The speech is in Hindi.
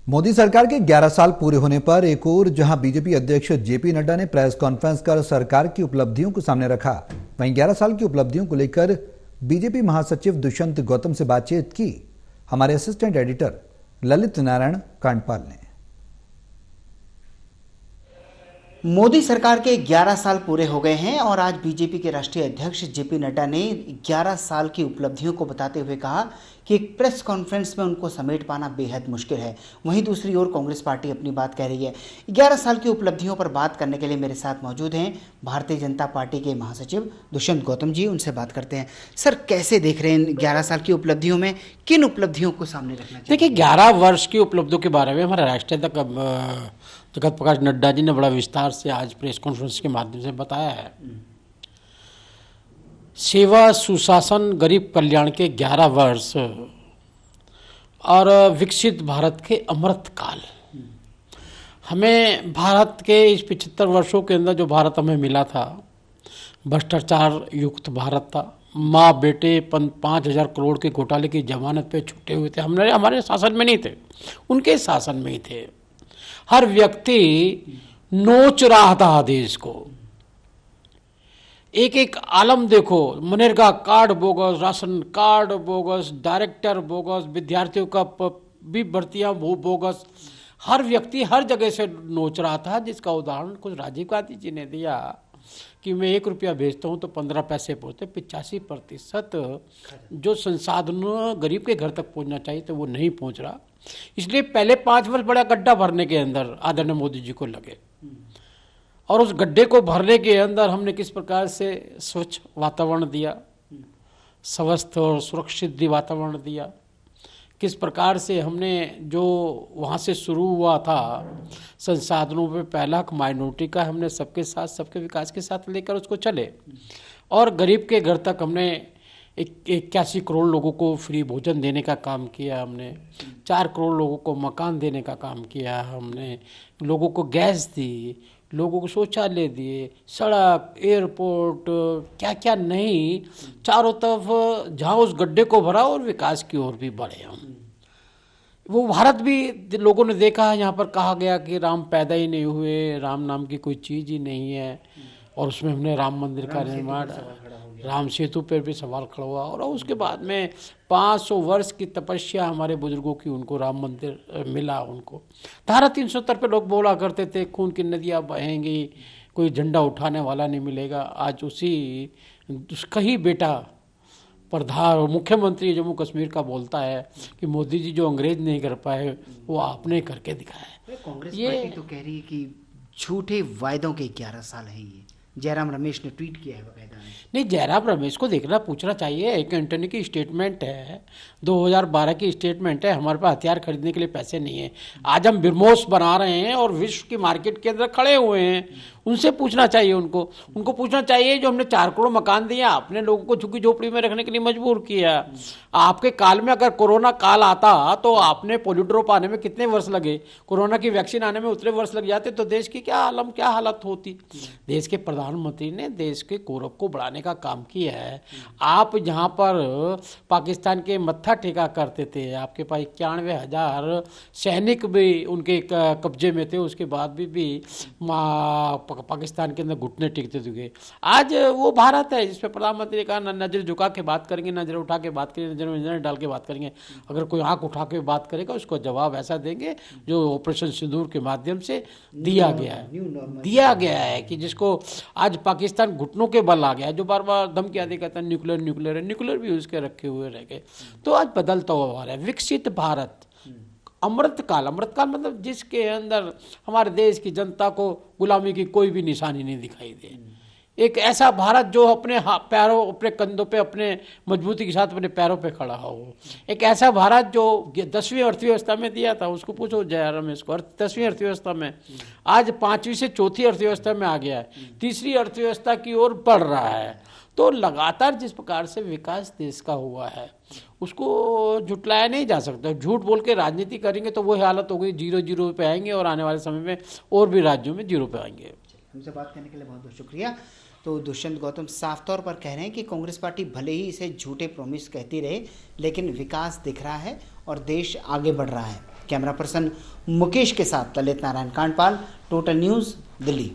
मोदी सरकार के 11 साल पूरे होने पर एक और जहां बीजेपी अध्यक्ष जेपी नड्डा ने प्रेस कॉन्फ्रेंस कर सरकार की उपलब्धियों को सामने रखा, वहीं 11 साल की उपलब्धियों को लेकर बीजेपी महासचिव दुष्यंत गौतम से बातचीत की हमारे असिस्टेंट एडिटर ललित नारायण कांडपाल ने। मोदी सरकार के 11 साल पूरे हो गए हैं और आज बीजेपी के राष्ट्रीय अध्यक्ष जेपी नड्डा ने 11 साल की उपलब्धियों को बताते हुए कहा कि एक प्रेस कॉन्फ्रेंस में उनको समेट पाना बेहद मुश्किल है। वहीं दूसरी ओर कांग्रेस पार्टी अपनी बात कह रही है। 11 साल की उपलब्धियों पर बात करने के लिए मेरे साथ मौजूद हैं भारतीय जनता पार्टी के महासचिव दुष्यंत गौतम जी। उनसे बात करते हैं। सर, कैसे देख रहे हैं 11 साल की उपलब्धियों में, किन उपलब्धियों को सामने रखना चाहिए? देखिए, 11 वर्ष की उपलब्धियों के बारे में हमारा राष्ट्रीय जगत प्रकाश नड्डा जी ने बड़ा विस्तार से आज प्रेस कॉन्फ्रेंस के माध्यम से बताया है। सेवा, सुशासन, गरीब कल्याण के 11 वर्ष और विकसित भारत के अमृत काल। हमें भारत के इस 75 वर्षों के अंदर जो भारत हमें मिला था, भ्रष्टाचार युक्त भारत था। माँ बेटे 5,000 करोड़ के घोटाले की जमानत पे छूटे हुए थे। हमारे शासन में नहीं थे, उनके शासन में ही थे। हर व्यक्ति नोच रहा था देश को। एक एक आलम देखो, MNREGA card bogus, ration card bogus, director bogus, विद्यार्थियों का भी भर्तियां बोगस। हर व्यक्ति हर जगह से नोच रहा था, जिसका उदाहरण कुछ राजीव गांधी जी ने दिया कि मैं 1 रुपया भेजता हूं तो 15 पैसे पहुंचते। 85% जो संसाधन गरीब के घर तक पहुंचना चाहिए तो वो नहीं पहुंच रहा। इसलिए पहले 5 वर्ष बड़ा गड्ढा भरने के अंदर आदरणीय मोदी जी को लगे, और उस गड्ढे को भरने के अंदर हमने किस प्रकार से स्वच्छ वातावरण दिया, स्वस्थ और सुरक्षित वातावरण दिया, किस प्रकार से हमने जो वहाँ से शुरू हुआ था संसाधनों पे पहला हक माइनॉरिटी का, हमने सबके साथ सबके विकास के साथ लेकर उसको चले, और गरीब के घर तक हमने 81 करोड़ लोगों को फ्री भोजन देने का काम किया। हमने 4 करोड़ लोगों को मकान देने का काम किया। हमने लोगों को गैस दी, लोगों को शौचालय दिए, सड़क, एयरपोर्ट, क्या क्या नहीं, चारों तरफ जहाँ उस गड्ढे को भरा और विकास की ओर भी बढ़े हम। वो भारत भी लोगों ने देखा है। यहाँ पर कहा गया कि राम पैदा ही नहीं हुए, राम नाम की कोई चीज़ ही नहीं है, और उसमें हमने राम मंदिर का निर्माण, राम सेतु पर भी सवाल खड़ा हुआ। और उसके बाद में 500 वर्ष की तपस्या हमारे बुजुर्गों की, उनको राम मंदिर मिला। उनको धारा 370 पे लोग बोला करते थे खून की नदियाँ बहेंगी, कोई झंडा उठाने वाला नहीं मिलेगा। आज उसका ही बेटा प्रधान और मुख्यमंत्री जम्मू कश्मीर का बोलता है कि मोदी जी जो अंग्रेज नहीं कर पाए वो आपने करके दिखाया है। कांग्रेस पार्टी तो कह रही है कि झूठे वायदों के 11 साल है ये। जयराम रमेश ने ट्वीट किया है बकायदा। नहीं, जयराम रमेश को देखना पूछना चाहिए। एक एंटनी की स्टेटमेंट है, 2012 की स्टेटमेंट है, हमारे पास हथियार खरीदने के लिए पैसे नहीं है। आज हम ब्रह्मोस बना रहे हैं और विश्व की मार्केट के अंदर खड़े हुए हैं। उनसे पूछना चाहिए, उनको पूछना चाहिए जो हमने 4 करोड़ मकान दिया, अपने लोगों को झुग्गी झोपड़ी में रखने के लिए मजबूर किया। आपके काल में अगर कोरोना काल आता तो आपने पोलियोड्रॉप आने में कितने वर्ष लगे, कोरोना की वैक्सीन आने में उतने वर्ष लग जाते, तो देश की क्या हालत होती। देश के प्रधानमंत्री ने देश के गौरव को बढ़ाने का काम किया है। आप जहाँ पर पाकिस्तान के मत्था टेका करते थे, आपके पास 91,000 सैनिक भी उनके कब्जे में थे, उसके बाद भी पाकिस्तान के अंदर घुटने टेकते थे। आज वो भारत है जिसपे प्रधानमंत्री ने कहा नजर झुका के बात करेंगे, नजर उठा के बात करेंगे, नजर में डाल के बात करेंगे। अगर कोई आंख उठा के बात करेगा उसको जवाब ऐसा देंगे जो ऑपरेशन सिंदूर के माध्यम से दिया गया है कि जिसको आज पाकिस्तान घुटनों के बल आ गया है, जो बार बार धमकियां दे कहता है न्यूक्लियर भी उसके रखे हुए रह गए। तो आज बदलता हुआ है विकसित भारत, अमृतकाल मतलब जिसके अंदर हमारे देश की जनता को गुलामी की कोई भी निशानी नहीं दिखाई दे। एक ऐसा भारत जो अपने पैरों, अपने कंधों पे, अपने मजबूती के साथ अपने पैरों पे खड़ा हो। एक ऐसा भारत जो 10वीं अर्थव्यवस्था में दिया था, उसको पूछो जयराम रमेश को, 10वीं अर्थव्यवस्था में आज 5वीं से 4थी अर्थव्यवस्था में आ गया है, 3री अर्थव्यवस्था की ओर बढ़ रहा है। तो लगातार जिस प्रकार से विकास देश का हुआ है उसको झुटलाया नहीं जा सकता। झूठ बोल के राजनीति करेंगे तो वही हालत हो गई, 0 पे आएंगे और आने वाले समय में और भी राज्यों में 0 पे आएंगे। हमसे बात करने के लिए बहुत बहुत शुक्रिया। तो दुष्यंत गौतम साफ तौर पर कह रहे हैं कि कांग्रेस पार्टी भले ही इसे झूठे प्रॉमिस कहती रहे, लेकिन विकास दिख रहा है और देश आगे बढ़ रहा है। कैमरा पर्सन मुकेश के साथ ललित नारायण कांडपाल, टोटल न्यूज़, दिल्ली।